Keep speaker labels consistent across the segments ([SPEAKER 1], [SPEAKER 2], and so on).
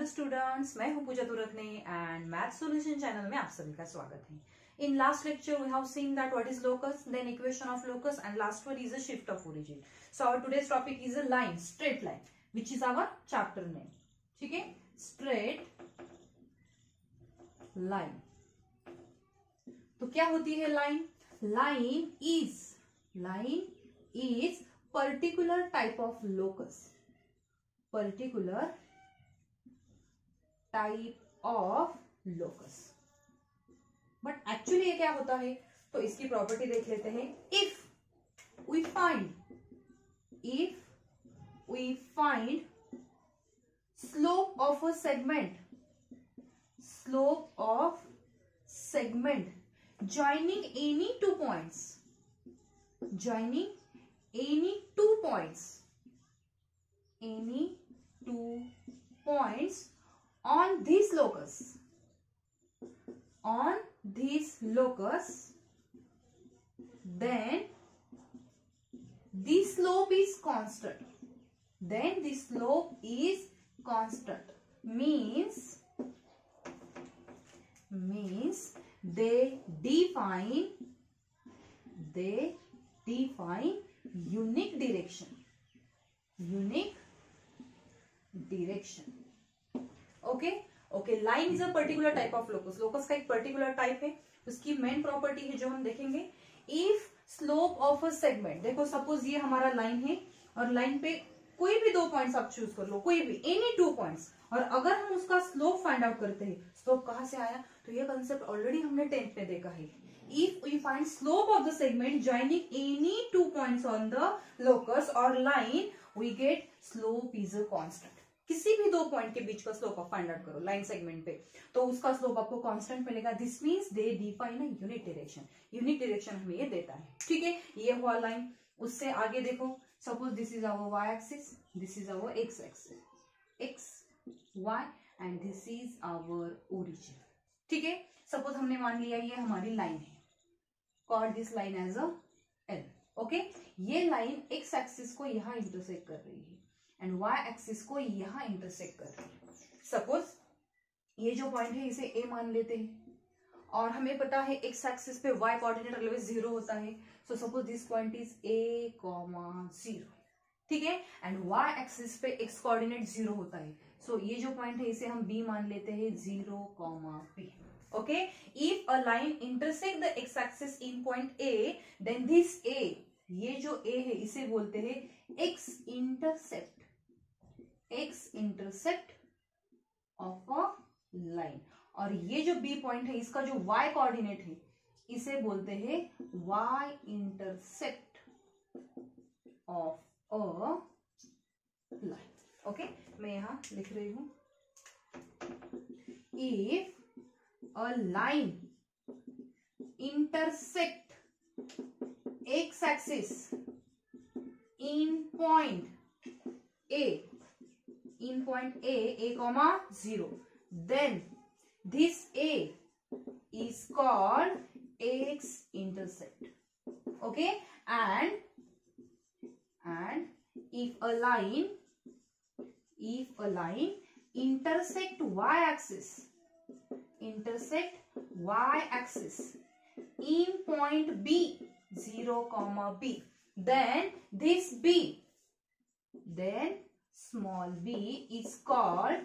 [SPEAKER 1] Students, मैं हूं Pooja Turkane and math solution channel में आप सभी का स्वागत है। In last lecture we have seen that what is locus, then equation of locus and last one is a shift of origin. So our today's topic is a line, straight line, which is our chapter name. ठीक है, straight line. तो क्या होती है line? Line is particular type of locus, particular type of locus. But actually ये क्या होता है, तो इसकी प्रॉपर्टी देख लेते हैं। If we find slope of a segment joining any two points on this locus, then the slope is constant. Means they define unique direction. Okay, line is a particular type of locus. Locus का एक particular type है, उसकी main property है जो हम देखेंगे। If slope of a segment, देखो suppose ये हमारा लाइन है और लाइन पे कोई भी दो पॉइंट्स आप चूज कर लो, कोई भी एनी टू पॉइंट्स, और अगर हम उसका स्लोप फाइंड आउट करते हैं, स्लोप कहां से आया, तो ये कंसेप्ट ऑलरेडी हमने 10th में देखा है। If we find slope of the segment joining any two points on the locus और line, we get slope is a constant. किसी भी दो पॉइंट के बीच का स्लोप आप फाइंड आउट करो लाइन सेगमेंट पे, तो उसका स्लोप आपको कांस्टेंट मिलेगा। This means they define a unit direction हमें ये देता है। ठीक है, ये हुआ लाइन। उससे आगे देखो, suppose this is our y axis, this is our x axis, x y, and this is our origin. ठीक है, सपोज हमने मान लिया ये हमारी लाइन है, call this line as a L. Okay, ये लाइन एक्स एक्सिस को यहां इंटरसेक्ट कर रही है एंड वाई एक्सिस को यहां इंटरसेक्ट कर रही है। सपोज ये जो पॉइंट है इसे ए मान लेते हैं, और हमें पता है एक्स एक्सिस पे वाई कोऑर्डिनेट ऑलवेज 0 होता है। So suppose this point is a, 0। ठीक है, एंड वाई एक्सिस पे एक्स कोऑर्डिनेट 0 होता है। सो ये जो पॉइंट है इसे हम बी मान लेते हैं, 0, b. Okay, if a line intersect the x axis in point A, then this A, ये जो ए है इसे बोलते हैं x intercept of a line, और ये जो बी पॉइंट है इसका जो वाई कोऑर्डिनेट है इसे बोलते हैं y intercept of a line. Okay, मैं यहां लिख रही हूं, if a line intersect x axis in point A, 0, then this A is called x intercept. Okay, and if a line intersect y axis in point B, 0, B, then this B, then small b is called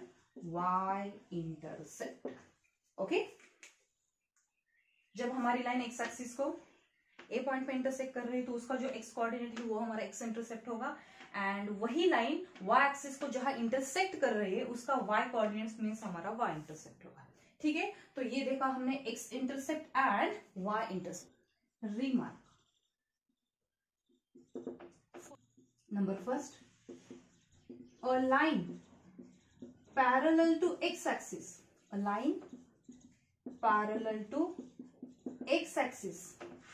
[SPEAKER 1] y intercept. Okay, जब हमारी line x axis को ए point पे intersect कर रही है तो उसका जो एक्स कोऑर्डिनेट है वो हमारा एक्स इंटरसेप्ट होगा, एंड वही लाइन वाई एक्सिस को जहां इंटरसेक्ट कर रही है उसका वाई कोऑर्डिनेट्स मींस हमारा वाई इंटरसेप्ट होगा। ठीक है, तो ये देखा हमने x intercept and y intercept. Remark number first, a line parallel to x axis,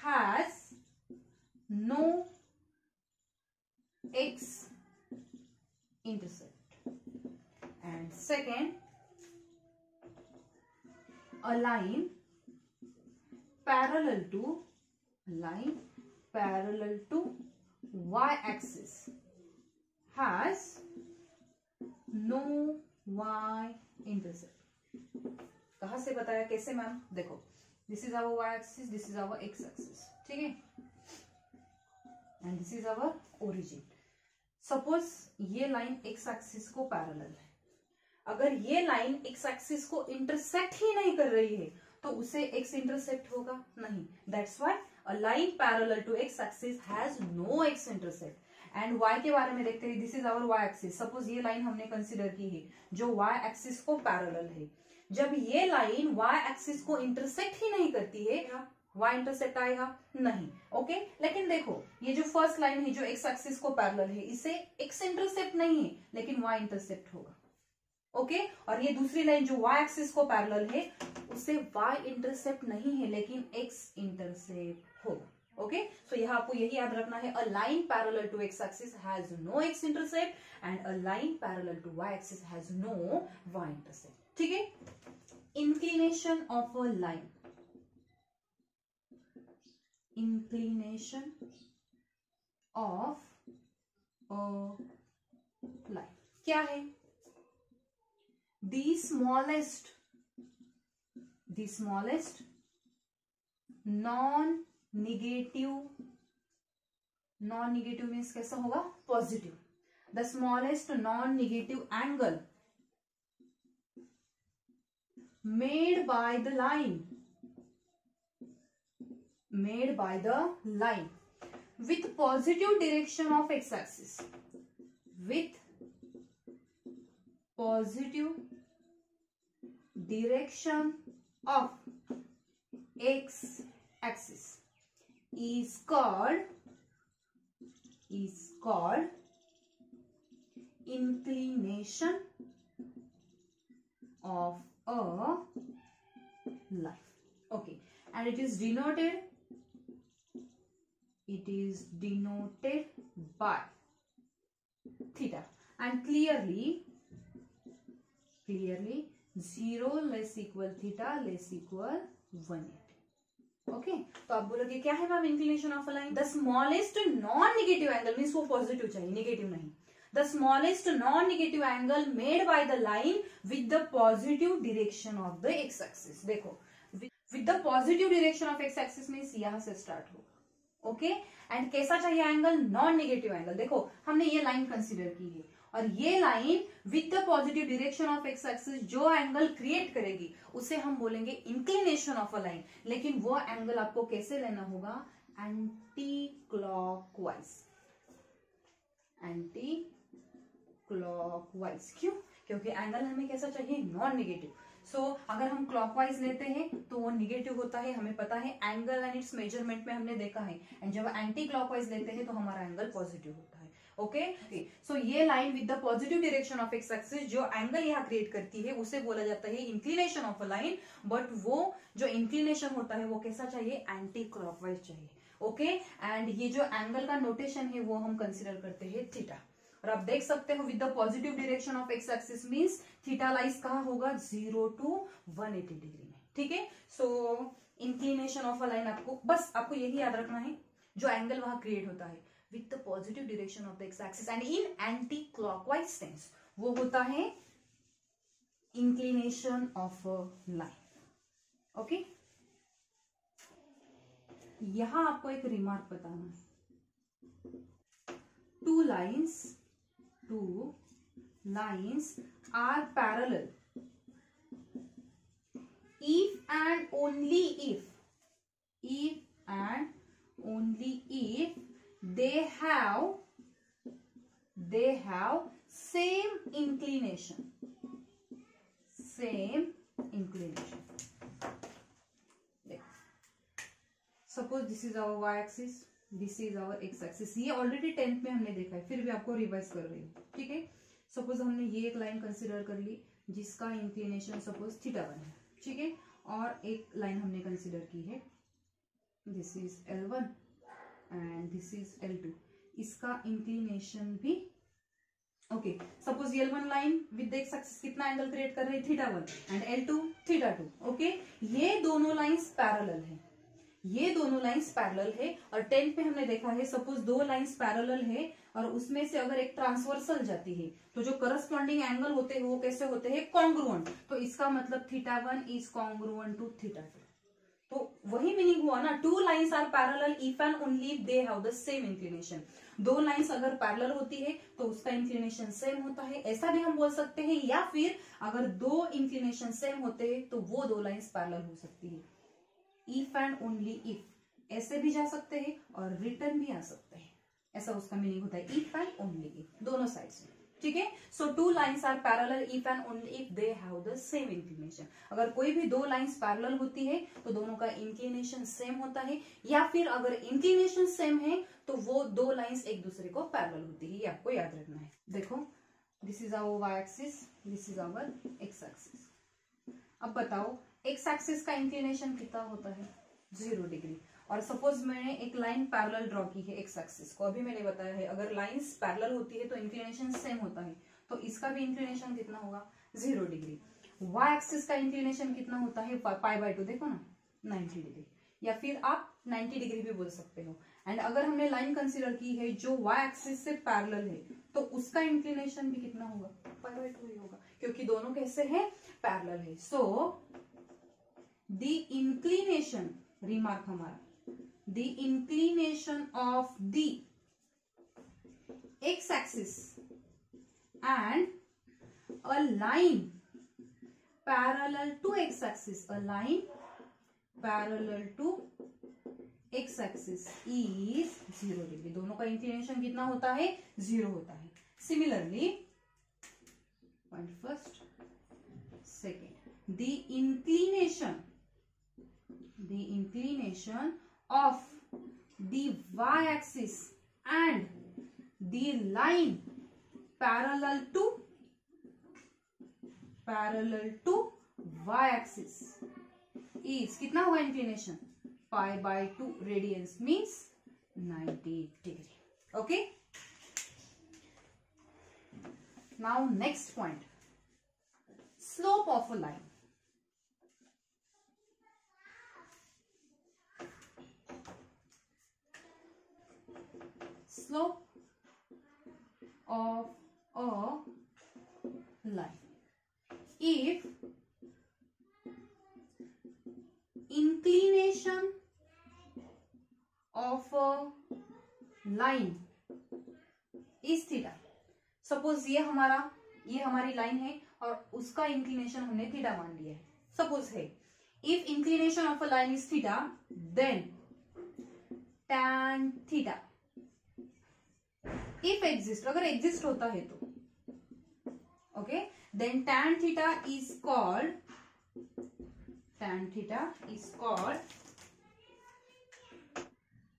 [SPEAKER 1] has no x intercept. And second, a line parallel to y axis has no y intercept. कहां से बताया, कैसे मैम? देखो this is our y axis, this is our x axis, ठीक है, and this is our origin. Suppose ये line x axis को parallel है, अगर ये लाइन x एक्सिस को इंटरसेक्ट ही नहीं कर रही है तो उसे x इंटरसेप्ट होगा नहीं। That's why a line parallel to x axis has no x intercept. And y के बारे में देखते हैं, this is our y axis. Suppose ये लाइन हमने कंसिडर की है जो y एक्सिस को पैरेलल है। जब ये लाइन y एक्सिस को इंटरसेक्ट ही नहीं करती है, y इंटरसेप्ट आएगा नहीं। ओके, लेकिन देखो ये जो फर्स्ट लाइन है जो x एक्सिस को पैरेलल है, इसे x इंटरसेप्ट नहीं है लेकिन y इंटरसेप्ट होगा। ओके, और ये दूसरी लाइन जो y एक्सिस को पैरेलल है उसे y इंटरसेप्ट नहीं है लेकिन x इंटरसेप्ट होगा। ओके, सो यहाँ आपको यही याद रखना है, a line parallel to x axis has no x intercept and a line parallel to y axis has no y intercept. ठीक है, inclination of a line, inclination of a line क्या है? The smallest non-negative means कैसा होगा? Positive. The smallest non-negative angle made by the line with positive direction of x-axis, with positive direction of x-axis is called inclination of a line. Okay, and it is denoted by theta, and clearly 0 less equal theta less equal 180। Okay, तो आप बोलोगे क्या है ma'am inclination of a line? The smallest non negative angle, means वो positive चाहिए, negative नहीं। The smallest non negative angle made by the line with the positive direction of the x axis. देखो with the positive direction of x axis means यहां से start होगा। Okay, and कैसा चाहिए angle? Non negative angle. देखो हमने ये line consider की है और ये line with the positive direction of x axis जो एंगल क्रिएट करेगी उसे हम बोलेंगे इंक्लिनेशन ऑफ अ लाइन। लेकिन वो एंगल आपको कैसे लेना होगा? Anti clockwise. एंटी क्लॉकवाइज क्यों? क्योंकि एंगल हमें कैसा चाहिए? Non negative. सो अगर हम क्लॉकवाइज लेते हैं तो वो निगेटिव होता है, हमें पता है, एंगल एंड इट्स मेजरमेंट में हमने देखा है। एंड जब एंटी क्लॉकवाइज लेते हैं तो हमारा एंगल पॉजिटिव होता है। ओके, सो ये line with the positive direction of x axis जो एंगल यहाँ क्रिएट करती है उसे बोला जाता है inclination of a line. But वो जो इंक्लिनेशन होता है वो कैसा चाहिए? एंटी क्लॉकवाइज चाहिए। ओके, एंड ये जो एंगल का नोटेशन है वो हम कंसिडर करते हैं थीटा। और आप देख सकते हो with the positive direction of x axis means theta lies कहाँ होगा? 0 to 180 डिग्री में। ठीक है, सो इंक्लिनेशन ऑफ अ लाइन आपको यही याद रखना है, जो एंगल वहां क्रिएट होता है with the positive direction of the x-axis and in anti-clockwise sense वो होता है inclination of a line। Okay, यहां आपको एक रिमार्क बताना है। two lines are parallel if and only if they have same inclination। Suppose this is our y axis, this is our x axis. ये already 10th में हमने देखा है, फिर भी आपको रिवाइज कर रही हूँ। ठीक है, सपोज हमने ये एक लाइन कंसिडर कर ली जिसका इंक्लिनेशन सपोज थीटा 1 है। ठीक है, और एक लाइन हमने कंसिडर की है, this is L1 and this is L2, इसका इंक्लिनेशन भी okay. Suppose L1 line with x axis कितना एंगल क्रिएट कर रही है? Theta 1 and L2 theta 2। Okay, ये दोनों लाइंस पैरेलल है, और 10th में हमने देखा है सपोज दो लाइंस पैरेलल है और उसमें से अगर एक ट्रांसवर्सल जाती है तो जो करस्पॉन्डिंग एंगल होते हैं वो कैसे होते हैं, कॉन्ग्रुएंट। तो इसका मतलब θ1 इज कॉन्ग्रुएंट टू θ2। तो वही मीनिंग हुआ ना, two lines are parallel if and only if they have the same inclination. दो लाइंस अगर पैरेलल होती है तो उसका इंक्लिनेशन सेम होता है, ऐसा भी हम बोल सकते हैं। या फिर अगर दो इंक्लिनेशन सेम होते हैं तो वो दो लाइंस पैरेलल हो सकती है। इफ एंड ओनली इफ, ऐसे भी जा सकते हैं और रिटर्न भी आ सकते हैं, ऐसा उसका मीनिंग होता है, इफ एंड ओनली इफ, दोनों साइड्स में। ठीक है, so two lines are parallel if and only if they have the same inclination. अगर कोई भी दो लाइंस पैरेलल होती है तो दोनों का इंक्लिनेशन सेम होता है, या फिर अगर इंक्लिनेशन सेम है तो वो दो लाइंस एक दूसरे को पैरेलल होती है, ये आपको याद रखना है। देखो, this is our y axis, this is our x axis. अब बताओ एक्स एक्सिस का इंक्लिनेशन कितना होता है, 0 डिग्री। और सपोज मैंने एक लाइन पैरेलल ड्रॉ की है एक्स एक्सिस को, अभी मैंने बताया है अगर लाइंस पैरेलल होती है तो इंक्लिनेशन सेम होता है, तो इसका भी इंक्लिनेशन कितना होगा, 0 डिग्री। वाई एक्सिस का इंक्लिनेशन कितना होता है, π/2, देखो ना 90 डिग्री, या फिर आप 90 डिग्री भी बोल सकते हो। एंड अगर हमने लाइन कंसीडर की है जो वाई एक्सिस से पैरेलल है तो उसका इंक्लिनेशन भी कितना होगा, π/2 ही होगा, क्योंकि दोनों कैसे हैं, पैरेलल है। सो द इंक्लिनेशन, रिमार्क हमारा, the inclination of the x-axis and a line parallel to x-axis, a line parallel to x-axis is 0 degree. दोनों का इंक्लिनेशन कितना होता है, 0 होता है। Similarly, point first, second, the inclination of the y-axis and the line parallel to y-axis is कितना होगा inclination, π/2 radians means 90 degree. Okay, now next point, slope of a line. Slope of a line. If inclination of a line is theta, suppose ये हमारी line है और उसका inclination हमने theta मान लिया है, सपोज है। If inclination of a line is theta then tan theta, if exist, अगर एग्जिस्ट होता है तो, okay, then tan theta is called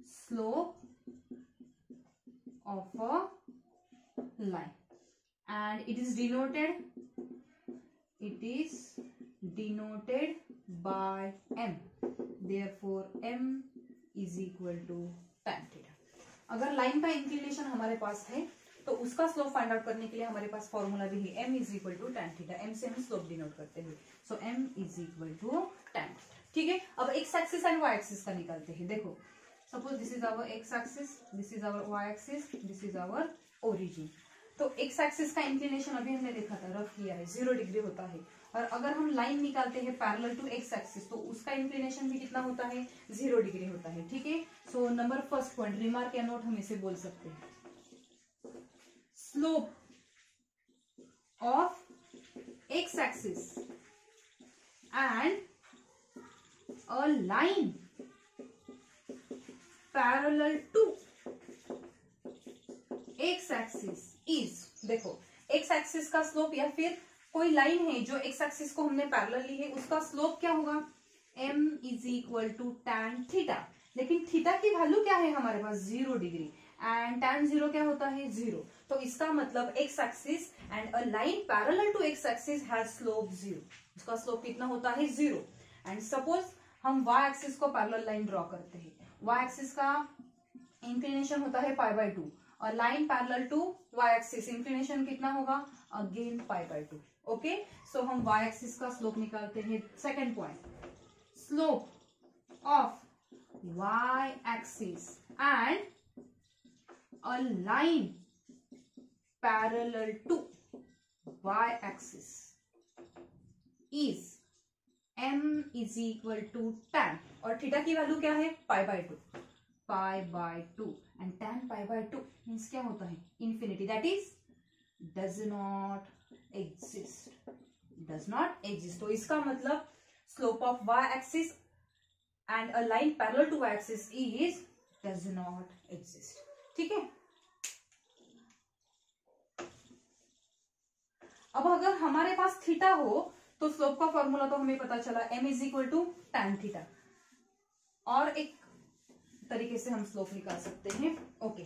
[SPEAKER 1] slope of a line and it is denoted by m, therefore m is equal to tan theta। अगर line का inclination हमारे पास है तो उसका स्लोप फाइंड आउट करने के लिए हमारे पास फॉर्मूला भी है, m is equal to tan theta. m से हम स्लोप डिनोट करते हैं, so m is equal to tan theta. ठीक है, अब x axis and y axis का निकालते हैं। देखो, suppose this is our x axis, this is our y axis, this is our origin. तो एक्स एक्सिस का इंक्लिनेशन अभी हमने देखा था, रफ किया है, 0 डिग्री होता है। और अगर हम लाइन निकालते हैं पैरेलल टू एक्स एक्सिस तो उसका इंक्लिनेशन भी कितना होता है, 0 डिग्री होता है। ठीक है, so number first point, remark या नोट हम इसे बोल सकते हैं, slope of x axis and a line parallel to x axis is, देखो एक्स एक्सिस का स्लोप या फिर कोई लाइन है जो एक्स एक्सिस को हमने पैरेलल ली है, उसका स्लोप क्या होगा, m is equal to tan theta. लेकिन थीटा की वैल्यू क्या है हमारे पास, 0 डिग्री, एंड tan 0 क्या होता है, 0। तो इसका मतलब x axis and a line parallel to x axis has slope 0, उसका स्लोप कितना होता है, 0। एंड सपोज हम वाई एक्सिस को पैरेलल लाइन ड्रॉ करते हैं, वाई एक्सिस का इंक्लिनेशन होता है π/2 और line parallel to y axis inclination कितना होगा, अगेन π/2। ओके, सो हम वाई एक्सिस का स्लोप निकालते हैं। Second point, slope of y axis and a line parallel to y axis is m is equal to tan, और थीटा की value क्या है, π/2 एंड tan π/2 मीन्स क्या होता है, infinity, that is does not exist. तो इसका मतलब slope of y axis and a line parallel to y axis is does not exist. ठीक है, अब अगर हमारे पास थीटा हो तो स्लोप का फॉर्मूला तो हमें पता चला, m is equal to tan theta. और एक तरीके से हम स्लोप निकाल सकते हैं। ओके,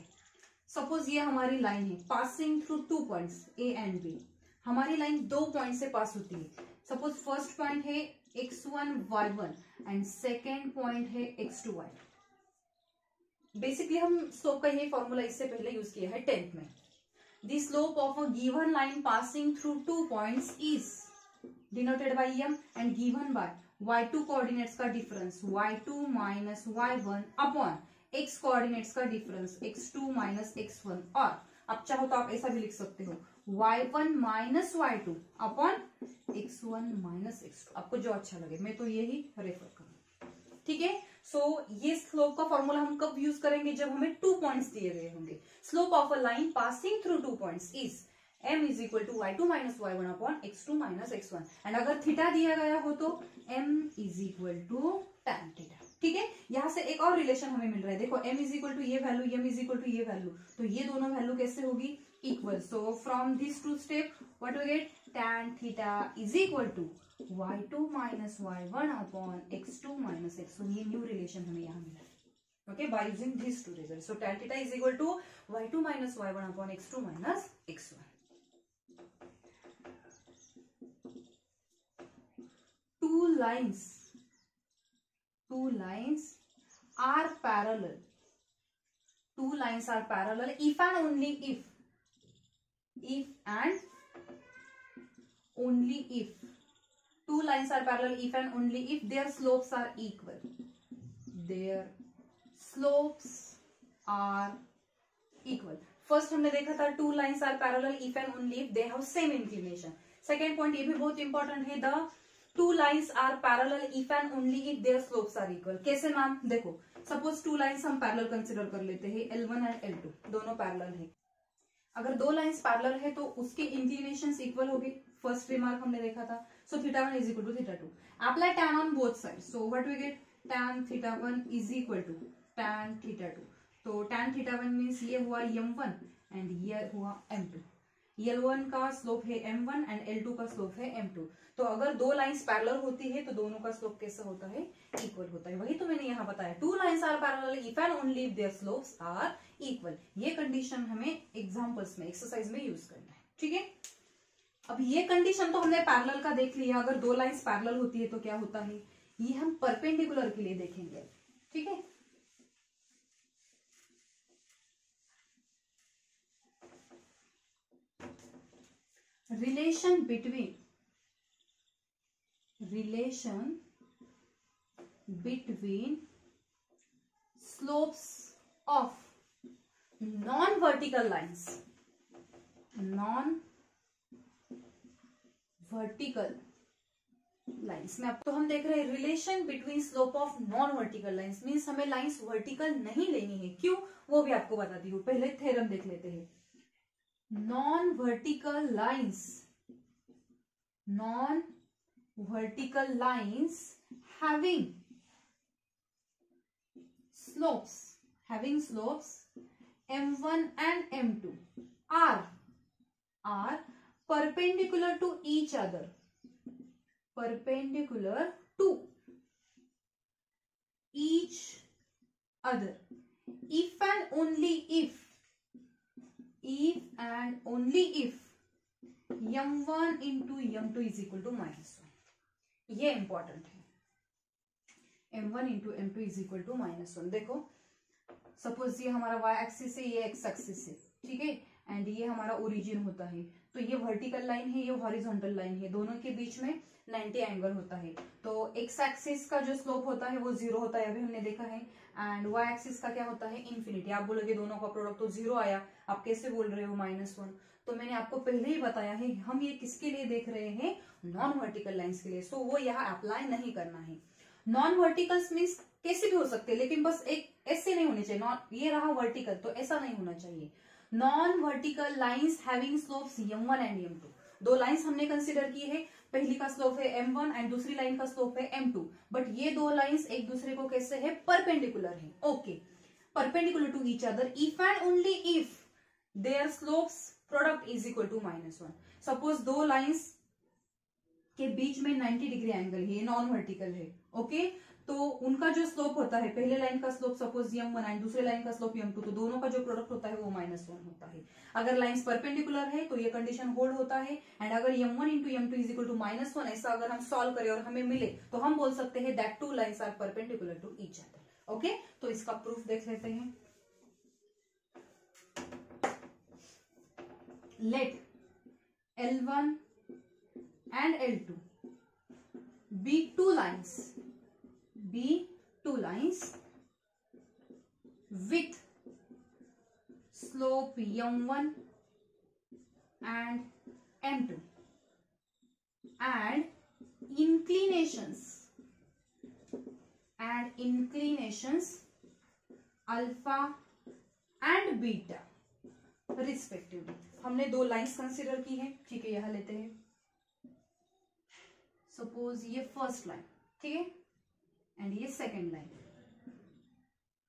[SPEAKER 1] सपोज ये हमारी लाइन है passing through 2 points a and b। हमारी लाइन 2 पॉइंट से पास होती है। सपोज फर्स्ट पॉइंट है x1 y1 and second point है x2 y। बेसिकली हम स्लोप का यही फॉर्मूला इससे पहले यूज किया है 10th में। The slope of a given line passing through 2 points is denoted by m and given by y2 coordinates का difference y2 minus y1 upon x coordinates का difference x2 minus x1, और अब चाहो तो आप ऐसा भी लिख सकते हो y1 minus y2 upon x1 minus x2, आपको जो अच्छा लगे, मैं तो यही रेफर करूंगा। ठीक है, सो ये स्लोप का फॉर्मूला हम कब यूज करेंगे, जब हमें 2 पॉइंट्स दिए गए होंगे। Slope of a line passing through 2 points is m is equal to y2 minus y1 upon x2 minus x1, and अगर थीटा दिया गया हो तो m is equal to tan theta. ठीक है, यहां से एक और रिलेशन हमें मिल रहा है, देखो m इज इक्वल टू ये value, m is equal to ये वैल्यू, तो ये दोनों वैल्यू कैसे होगी, equal. So from this two step what we get, tan theta is equal to y2 minus y1 upon x2 minus x1, ये new relation हमें यहाँ मिला है। Okay, by using these two results, so tan theta is equal to y2 minus y1 upon x2 minus x1. Two lines are parallel. Two lines are parallel if and only if two lines are parallel if and only if their slopes are equal. Their slopes are equal. First हमने देखा था two lines are parallel if and only if they have same inclination. Second point ये भी बहुत important है, the two lines are parallel if and only if their slopes are equal. कैसे ma'am, देखो suppose two lines हम parallel consider कर लेते हैं, L1 एंड L2 दोनों पैरेलल है। अगर दो लाइन्स पैरेलल है तो उसके इंक्लिनेशंस इक्वल होगी, फर्स्ट रिमार्क हमने देखा था। So θ1 is equal to θ2, apply tan on both side, so what we get, tan θ1 is equal to tan θ2। तो tan θ1 मीन्स ये हुआ m1 एंड ये हुआ m2। L1 का स्लोप है m1 एंड L2 का स्लोप है m2। तो अगर दो लाइंस पैरेलल होती है तो दोनों का स्लोप कैसा होता है, इक्वल होता है। वही तो मैंने यहाँ बताया, two lines are parallel if and only if their slopes are equal. ये कंडीशन हमें एग्जांपल्स में, एक्सरसाइज में यूज करना है। ठीक है, अब ये कंडीशन तो हमने पैरेलल का देख लिया, अगर दो लाइंस पैरेलल होती है तो क्या होता है, ये हम परपेंडिकुलर के लिए देखेंगे। ठीक है, relation between slopes of non-vertical lines में। अब तो हम देख रहे हैं relation between slope of non vertical lines, means हमें लाइंस वर्टिकल नहीं लेनी है। क्यों, वो भी आपको बताती हूँ, पहले थ्योरम देख लेते हैं। non-vertical lines having slopes m1 and m2 are perpendicular to each other, if and only if m1 into m2 is equal to -1। ये इंपॉर्टेंट है, m1 into m2 is equal to -1। देखो सपोज ये हमारा y axis है, ये x axis है, ठीक है, एंड ये हमारा ओरिजिन होता है, तो ये वर्टिकल लाइन है, ये हॉरिजॉन्टल लाइन है, दोनों के बीच में 90 एंगल होता है। तो एक्स एक्सिस का जो स्लोप होता है वो 0 होता है, अभी हमने देखा है, एंड वाई एक्सिस का क्या होता है, इन्फिनिटी। आप बोलोगे दोनों का प्रोडक्ट तो 0 आया, आप कैसे बोल रहे हो -1? तो मैंने आपको पहले ही बताया है, हम ये किसके लिए देख रहे हैं, नॉन वर्टिकल लाइंस के लिए, सो वो यहाँ अप्लाई नहीं करना है। नॉन वर्टिकल्स मीन्स कैसे भी हो सकते हैं, लेकिन बस एक ऐसे नहीं होने चाहिए, नॉन ये रहा वर्टिकल तो ऐसा नहीं होना चाहिए। Non vertical lines having slopes m1 and m2, दो लाइंस हमने कंसिडर की है, पहली का स्लोप है m1 एंड दूसरी लाइन का स्लोप है m2, बट ये दो लाइंस एक दूसरे को कैसे है, परपेंडिकुलर है। Okay, perpendicular to each other if and only if their slopes product is equal to -1। Suppose दो लाइंस के बीच में 90 डिग्री एंगल है, ये नॉन वर्टिकल है। ओके, तो उनका जो स्लोप होता है, पहले लाइन का स्लोप सपोज m1 एंड दूसरे लाइन का स्लोप m2, तो दोनों का जो प्रोडक्ट होता है वो -1 होता है। अगर लाइंस परपेंडिकुलर है तो ये कंडीशन होल्ड होता है, एंड अगर m1 into m2 is equal to -1 ऐसा अगर हम सॉल्व करें और हमें मिले तो हम बोल सकते हैं that two lines are perpendicular to each other. Okay, तो इसका प्रूफ देख लेते हैं। Let L1 and L2 be two lines with slope m1 and m2 and inclinations alpha and beta respectively. हमने दो लाइंस कंसिडर की है, ठीक है, यहां लेते हैं। सपोज ये फर्स्ट लाइन, ठीक है, एंड ये सेकेंड लाइन,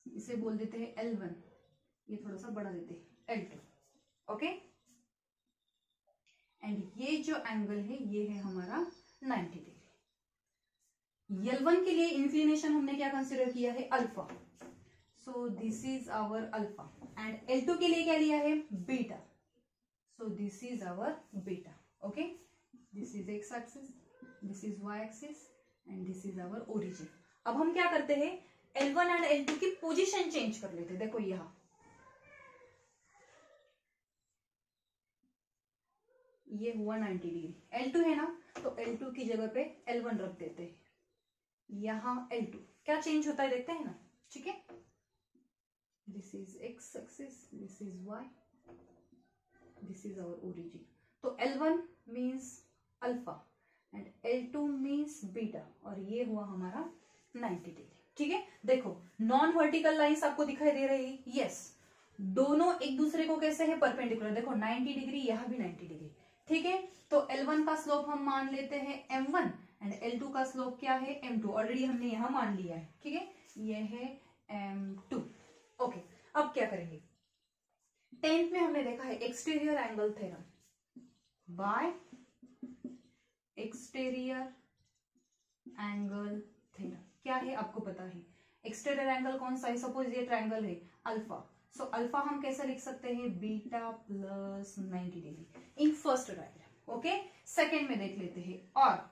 [SPEAKER 1] इसे बोल देते हैं L1, ये थोड़ा सा बढ़ा देते हैं L2। ओके, एंड ये जो एंगल है ये है हमारा 90 डिग्री। L1 के लिए इंक्लिनेशन हमने क्या कंसिडर किया है, alpha, so this is our alpha, and L2 के लिए क्या लिया है, beta, so this is our beta. Okay, this is x axis, this is y axis, and this is our origin. अब हम क्या करते हैं, L1 एंड L2 की पोजीशन चेंज कर लेते हैं। देखो यहां ये हुआ 90 डिग्री, L2 है ना, तो L2 की जगह पे L1 रख देते हैं, यहां L2 क्या चेंज होता है देखते हैं ना, ठीक है। This is x axis, this is y, this is our origin. तो L1 means alpha and L2 means beta, और ये हुआ हमारा 90 डिग्री। ठीक है, देखो नॉन वर्टिकल लाइंस आपको दिखाई दे रही, यस, दोनों एक दूसरे को कैसे है, परपेंडिकुलर। देखो 90 डिग्री, यहां भी 90 डिग्री, ठीक है। तो L1 का स्लोप हम मान लेते हैं m1 एंड L2 का स्लोप क्या है, m2, ऑलरेडी हमने यहां मान लिया है, ठीक है, ये है m2। ओके, अब क्या करेंगे, 10th में हमने देखा है exterior angle theorem by exterior angle theorem. क्या है आपको पता है, एक्सटीरियर एंगल कौन सा है, सपोज ये ट्रायंगल है अल्फा, सो अल्फा हम कैसे लिख सकते हैं, beta plus 90 degree in first diagram. Okay, second में देख लेते हैं, और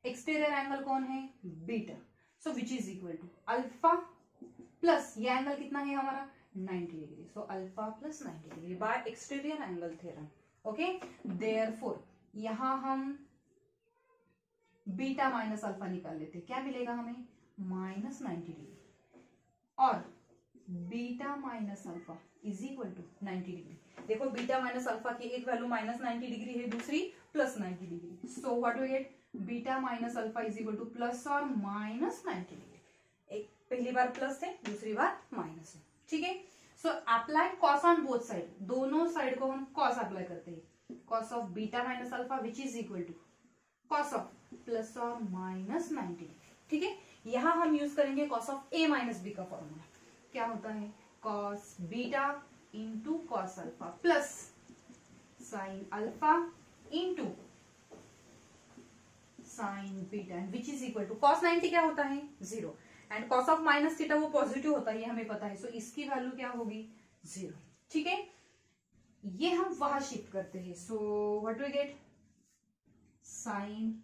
[SPEAKER 1] एक्सटीरियर एंगल कौन है, beta, so which is equal to alpha plus ये एंगल कितना है हमारा 90 degree, so alpha plus 90 degree by exterior angle theorem. Okay, therefore यहां हम बीटा माइनस अल्फा निकाल लेते हैं, क्या मिलेगा हमें, -90 डिग्री, और beta minus alpha is equal to 90 degree. देखो बीटा माइनस अल्फा की एक वैल्यू -90 डिग्री है, दूसरी +90 degree, so what we get, beta minus alpha is equal to plus और -90 डिग्री। एक पहली बार प्लस है, दूसरी बार माइनस है, ठीक है। So apply cos on both side, दोनों साइड को हम कॉस अप्लाई करते हैं, cos of beta minus alpha which is equal to cos of plus और -90, ठीक है। यहां हम यूज करेंगे cos of a minus b का फॉर्मूला, क्या होता है, cos beta into cos alpha plus sine alpha into sine beta, which is equal to cos 90 क्या होता है 0, and cos of minus theta वो पॉजिटिव होता है, ये हमें पता है, सो इसकी वैल्यू क्या होगी 0, ठीक है। ये हम वहां शिफ्ट करते हैं, so what we get, sine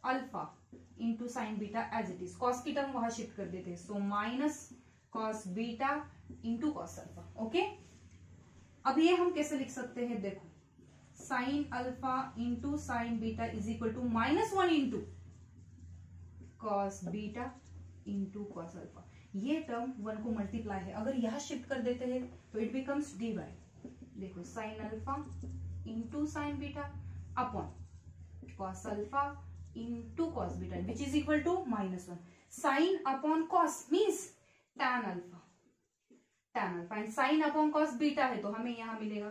[SPEAKER 1] alpha into sine beta as it is, cos की टर्म वहां शिफ्ट कर देते हैं, so minus cos beta into cos alpha. Okay, अब ये हम कैसे लिख सकते हैं, देखो sine alpha into sine beta is equal to -1 into cos beta into cos alpha. ये टर्म 1 को मल्टीप्लाई है, अगर यहां शिफ्ट कर देते हैं तो इट बिकम्स dy। देखो sine alpha into sine beta upon cos alpha into cos beta which is equal to -1। Sine upon cos means tan alpha, tan alpha and sine upon cos beta है तो हमें यहां मिलेगा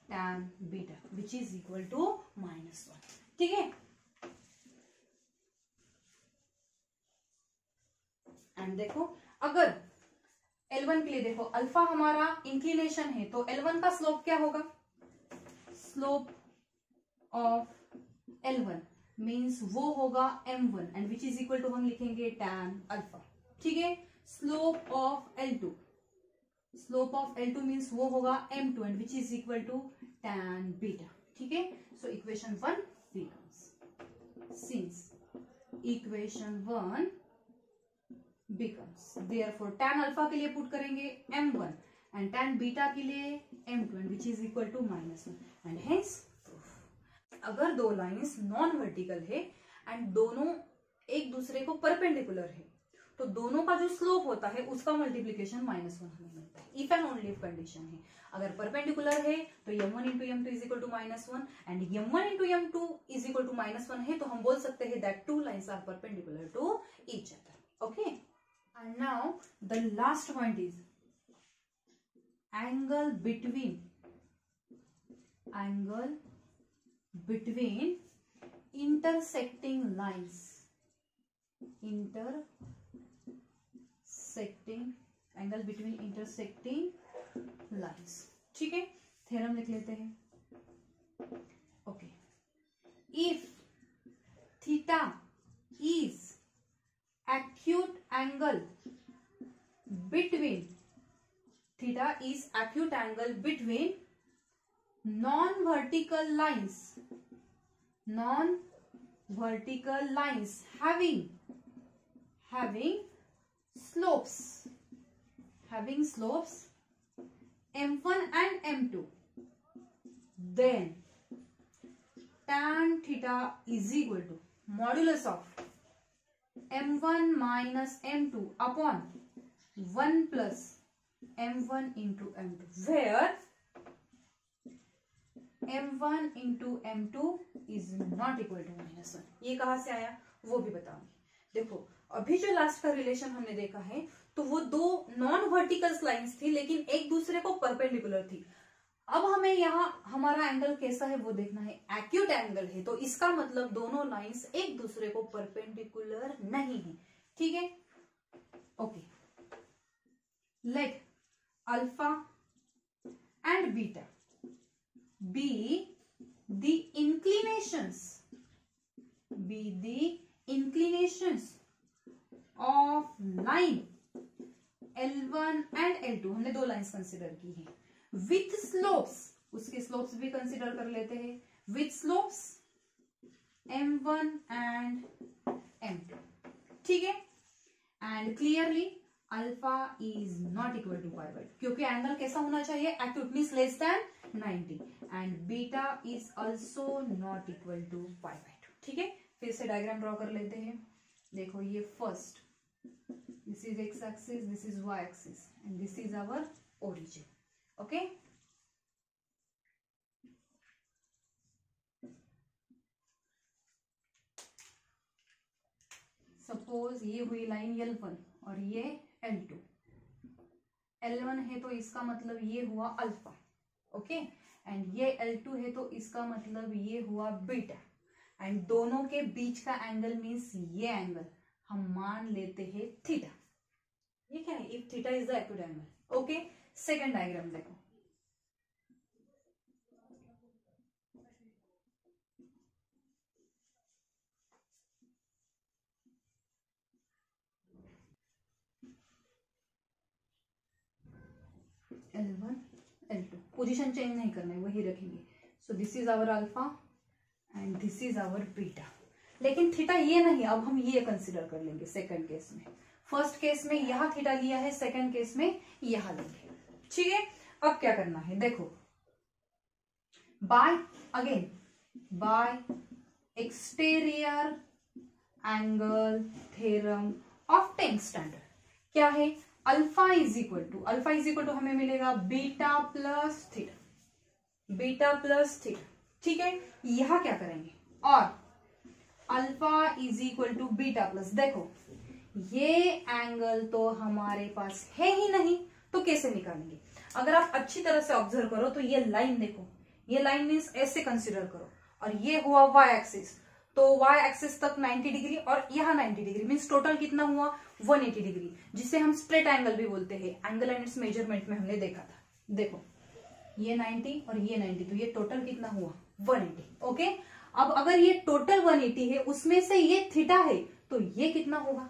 [SPEAKER 1] tan beta which is equal to -1। ठीक है, and देखो अगर L1 के लिए देखो अल्फा हमारा इंक्लिनेशन है तो L1 का स्लोप क्या होगा, स्लोप ऑफ L1 मीन्स वो होगा m1 and which is equal to हम लिखेंगे टैन अल्फा। ठीक है, slope of L2, slope of L2 means वो होगा m2 and which is equal to tan beta. ठीक है, so equation 1 becomes, since equation 1 becomes, therefore tan alpha के लिए पुट करेंगे m1 and tan बीटा के लिए m2 and which is equal to -1 and hence proof। अगर दो lines non vertical है एंड दोनों एक दूसरे को परपेंडिकुलर है तो दोनों का जो स्लोप होता है उसका मल्टीप्लीकेशन -1 हमें मिलता है, if and only if condition है। अगर परपेंडिकुलर है तो m1 into m2 is equal to -1 and m1 into m2 is equal to -1 है तो हम बोल सकते हैं that two lines are perpendicular to each other. Okay, and now the last point is angle between intersecting lines, angle between intersecting lines। ठीक है, theorem लिख लेते हैं। Okay, if theta is acute angle between, theta is acute angle between non-vertical lines having slopes m1 and m2, then tan theta is equal to modulus of m1 minus m2 upon 1 plus m1 into m2, where m1 into m2 is not equal to -1। ये कहां से आया वो भी बताऊंगी। देखो अभी जो लास्ट का रिलेशन हमने देखा है तो वो दो नॉन वर्टिकल लाइंस थी लेकिन एक दूसरे को परपेंडिकुलर थी। अब हमें यहाँ हमारा एंगल कैसा है वो देखना है, एक्यूट एंगल है तो इसका मतलब दोनों लाइंस एक दूसरे को परपेंडिकुलर नहीं है। ठीक है, okay, let alpha and beta be the inclinations of line L1 and L2, हमने दो लाइंस कंसिडर की है, विथ स्लोप्स, उसके स्लोप्स भी कंसिडर कर लेते हैं, with slopes m1 and m2। ठीक है, and clearly alpha is not equal to pi by 2 क्योंकि एंगल कैसा होना चाहिए, acute means less than 90 and beta is also not equal to pi by 2। ठीक है, फिर से डायग्राम ड्रॉ कर लेते हैं। देखो ये first, this is x axis, this is y axis and this is our origin. Okay, suppose ये हुई लाइन L1 और ये L2, L1 है तो इसका मतलब ये हुआ अल्फा, ओके, एंड ये L2 है तो इसका मतलब ये हुआ बीटा, एंड दोनों के बीच का एंगल मीन्स ये एंगल हम मान लेते हैं थीटा। ये क्या है, if theta is the acute angle. Okay, second diagram देखो, L1 L2 पोजीशन चेंज नहीं करना है, वही रखेंगे। So this is our alpha and this is our beta, लेकिन थीटा ये नहीं, अब हम ये कंसिडर कर लेंगे सेकंड केस में। फर्स्ट केस में यहां थीटा लिया है, सेकंड केस में यहां लेंगे। ठीक है, अब क्या करना है, देखो by again by exterior angle theorem of 10th standard. क्या है? अल्फा इज इक्वल टू हमें मिलेगा बीटा प्लस थीटा, ठीक है। यहां क्या करेंगे, और alpha is equal to beta plus, देखो ये एंगल तो हमारे पास है ही नहीं, तो कैसे निकालेंगे? अगर आप अच्छी तरह से ऑब्जर्व करो तो ये लाइन देखो, ये लाइन मीन्स ऐसे कंसीडर करो, और ये हुआ वाई एक्सिस, तो वाई एक्सिस तक 90 डिग्री और यहाँ 90 डिग्री, मीन्स टोटल कितना हुआ 180 डिग्री, जिसे हम स्ट्रेट एंगल भी बोलते हैं। एंगल एंड इट्स मेजरमेंट में हमने देखा था। देखो ये 90 और ये 90, तो ये टोटल कितना हुआ 180। ओके, अब अगर ये टोटल 180 है, उसमें से ये थीटा है, तो ये कितना होगा?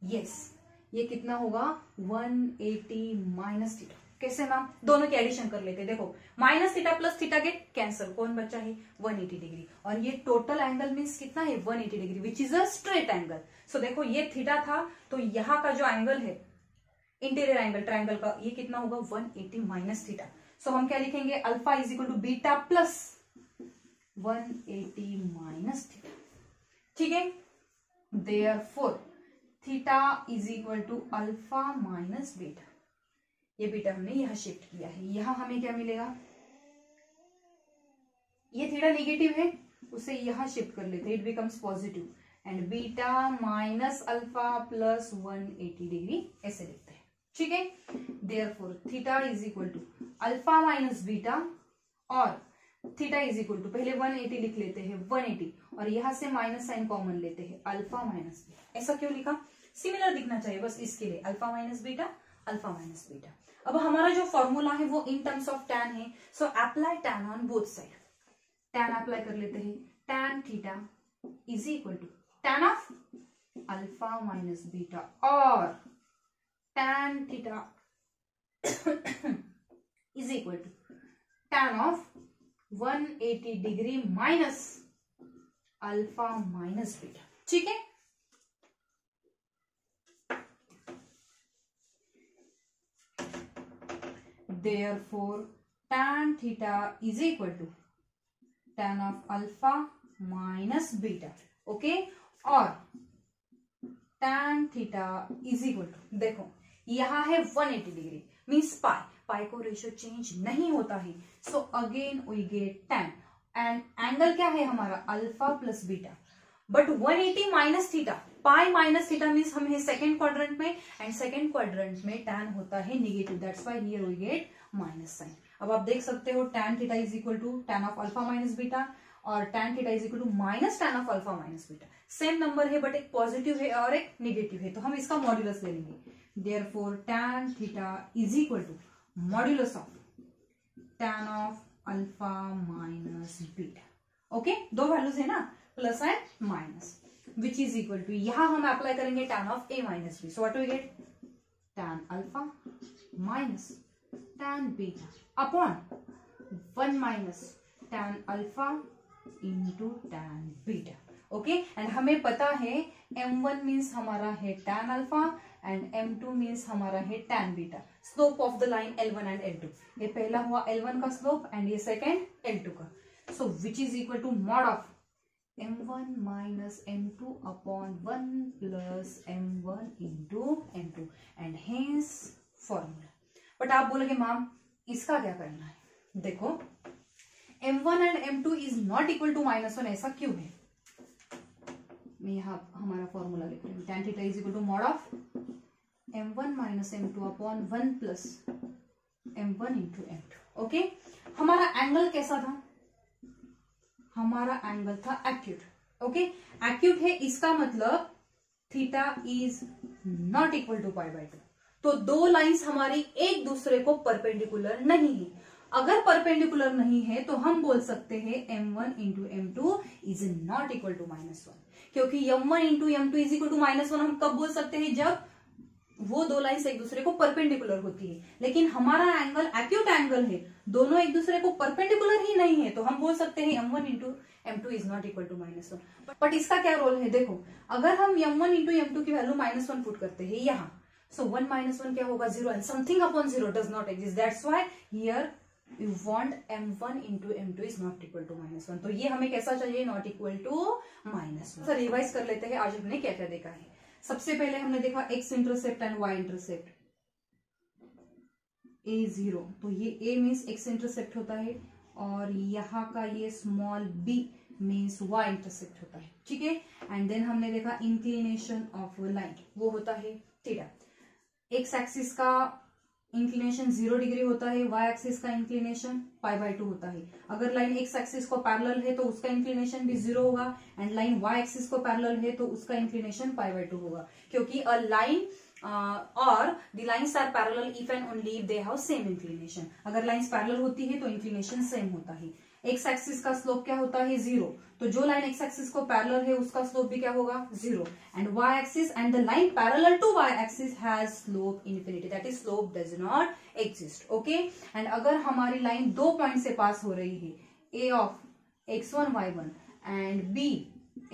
[SPEAKER 1] यस, ये कितना होगा 180 माइनस थीटा। कैसे मैम? दोनों की एडिशन कर लेते हैं। देखो minus theta plus theta get cancel, कौन बचा है 180 डिग्री, और ये टोटल एंगल मीन्स कितना है 180 degree, which is a straight angle. So देखो ये थीटा था, तो यहाँ का जो एंगल है इंटीरियर एंगल ट्रायंगल का, ये कितना होगा 180 माइनस थीटा। सो हम क्या लिखेंगे? Alpha is equal to beta plus 180 minus theta, ठीक है। Therefore theta is equal to alpha minus beta, ये बीटा हमने यहां शिफ्ट किया है। यहां हमें क्या मिलेगा? ये थीटा नेगेटिव है, उसे यहां शिफ्ट कर लेते हैं, it becomes positive, and beta minus alpha plus 180 degree ऐसे लिखते हैं, ठीक है। Therefore theta is equal to alpha minus beta, और थीटा इज इक्वल टू पहले 180 लिख लेते हैं 180, और यहां से माइनस साइन कॉमन लेते हैं अल्फा माइनस बीटा। ऐसा क्यों लिखा? सिमिलर दिखना चाहिए बस इसके लिए, alpha minus beta, alpha minus beta. अब हमारा जो फॉर्मूला है वो इन टर्म्स ऑफ टैन है, so apply tan on both side. Tan apply कर लेते हैं, tan theta is equal to tan of alpha minus beta, और tan theta is equal to tan of 180 degree minus alpha minus beta, ठीक है। Therefore, tan theta is equal to tan of alpha minus beta. Okay? और tan theta is equal to, देखो यहां है 180 degree means पाई को ratio change नहीं होता है, so again we get tan, and angle क्या है हमारा alpha plus beta, but 180 minus theta, pi minus theta means हम है सेकेंड क्वाड्रेंट में, एंड सेकेंड क्वाड्रेंट में टैन होता है negative, that's why here we get minus sign. अब आप देख सकते हो tan theta is equal to tan of alpha minus beta, और tan theta is equal to minus tan of alpha minus beta. Same number है but एक positive है और एक नेगेटिव है, तो हम इसका मॉड्यूलस ले लेंगे। Therefore tan theta is equal to modulus of tan of alpha minus beta. Okay, दो वैल्यूज है ना, plus and minus, which is equal to, यहां हम अप्लाई करेंगे tan of a minus b, so what we get tan alpha minus tan beta upon 1 minus tan alpha into tan beta. Okay, and हमें पता है m1 means हमारा है tan alpha and m2 means हमारा है tan beta. Slope of the line L1 and L2, ये पहला हुआ L1 का स्लोप एंड ये सेकेंड L2 का, so which is equal to mod of m1 minus m2 upon 1 plus m1 into m2, and hence formula। But आप बोलोगे ma'am इसका क्या करना है? देखो m1 and m2 is not equal to -1, ऐसा क्यों है? मैं यहाँ हमारा फॉर्मूला लिख रही हूँ, tan theta is equal to mod of m1 minus m2 upon 1 plus m1 into m2। Okay, हमारा एंगल कैसा था? हमारा एंगल था एक्यूट। ओके, एक्यूट है, इसका मतलब theta is not equal to pi by 2, तो दो लाइंस हमारी एक दूसरे को परपेंडिकुलर नहीं है। अगर परपेंडिकुलर नहीं है तो हम बोल सकते हैं m1 into m2 is not equal to -1, क्योंकि m1 into m2 is equal to -1 हम कब बोल सकते हैं? जब वो दो लाइंस एक दूसरे को परपेंडिकुलर होती है, लेकिन हमारा एंगल एक्यूट एंगल है, दोनों एक दूसरे को परपेंडिकुलर ही नहीं है, तो हम बोल सकते हैं m1 into m2 is not equal to -1। But इसका क्या रोल है? देखो अगर हम m1 इंटू m2 की वैल्यू -1 पुट करते हैं यहाँ, सो 1 - 1 क्या होगा? 0, and something upon 0 does not exist, that's why here you want m1 into m2 is not equal to -1, तो ये हमें कैसा चाहिए, नॉट इक्वल टू -1। तो रिवाइज कर लेते हैं आज हमने क्या क्या देखा है। सबसे पहले हमने देखा x intercept and y intercept a0, तो ये a मीन्स x इंटरसेप्ट होता है और यहाँ का ये small b means y intercept होता है, ठीक है। एंड देन हमने देखा इंक्लिनेशन ऑफ लाइन, वो होता है थीटा। एक्स एक्सिस का इंक्लिनेशन 0 डिग्री होता है, y एक्सिस का इंक्लिनेशन π/2 होता है। अगर लाइन x एक्सिस को पैरेलल है तो उसका इंक्लिनेशन भी 0 होगा, एंड लाइन y एक्सिस को पैरेलल है तो उसका इंक्लिनेशन π/2 होगा, क्योंकि अ लाइन और the lines are parallel if and only if they have same inclination. अगर लाइन्स पैरेलल होती है तो इंक्लिनेशन सेम होता है। एक्स एक्सिस का स्लोप क्या होता है, 0, तो जो लाइन एक्स एक्सिस को पैरेलल है उसका स्लोप भी क्या होगा, 0। And y axis and the line parallel to y axis has slope infinity, that is slope does not exist, okay. And अगर हमारी लाइन 2 पॉइंट से पास हो रही है, ए of x1 y1 and b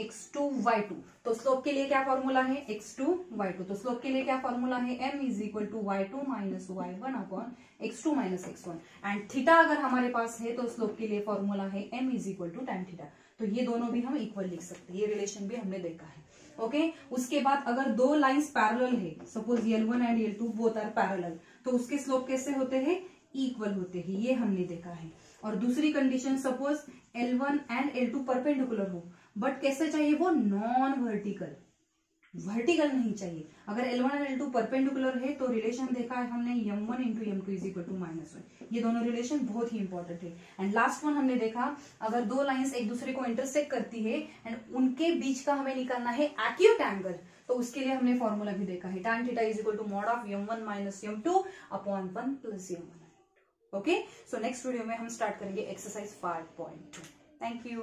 [SPEAKER 1] x2 y2, तो स्लोप के लिए क्या फॉर्मूला है, x2 y2, तो स्लोप के लिए क्या फॉर्मूला है, m is equal to y2 minus y1 upon x2 minus x1। And theta अगर हमारे पास है तो स्लोप के लिए फॉर्मूला है m is equal to tan theta, तो ये दोनों भी हम इक्वल लिख सकते हैं, ये रिलेशन भी हमने देखा है, ओके। उसके बाद अगर दो लाइंस पैरेलल है, suppose L1 and L2 both are parallel, तो उसके स्लोप कैसे होते हैं, इक्वल होते हैं, ये हमने देखा है। और दूसरी condition, suppose L1 and L2 perpendicular हो, बट कैसे चाहिए वो, नॉन वर्टिकल, वर्टिकल नहीं चाहिए। अगर L1 एंड L2 परपेंडिकुलर है तो रिलेशन देखा है हमने m1 into m2 is equal to -1, ये दोनों रिलेशन बहुत ही इंपॉर्टेंट है। एंड लास्ट वन हमने देखा, अगर दो लाइंस एक दूसरे को इंटरसेक्ट करती है एंड उनके बीच का हमें निकालना है एक्यूट एंगल, तो उसके लिए हमने फॉर्मूला भी देखा है, tan theta is equal to mod of m1 minus m2 upon 1 plus m1, okay. So next video में हम स्टार्ट करेंगे एक्सरसाइज 5.2। Thank you.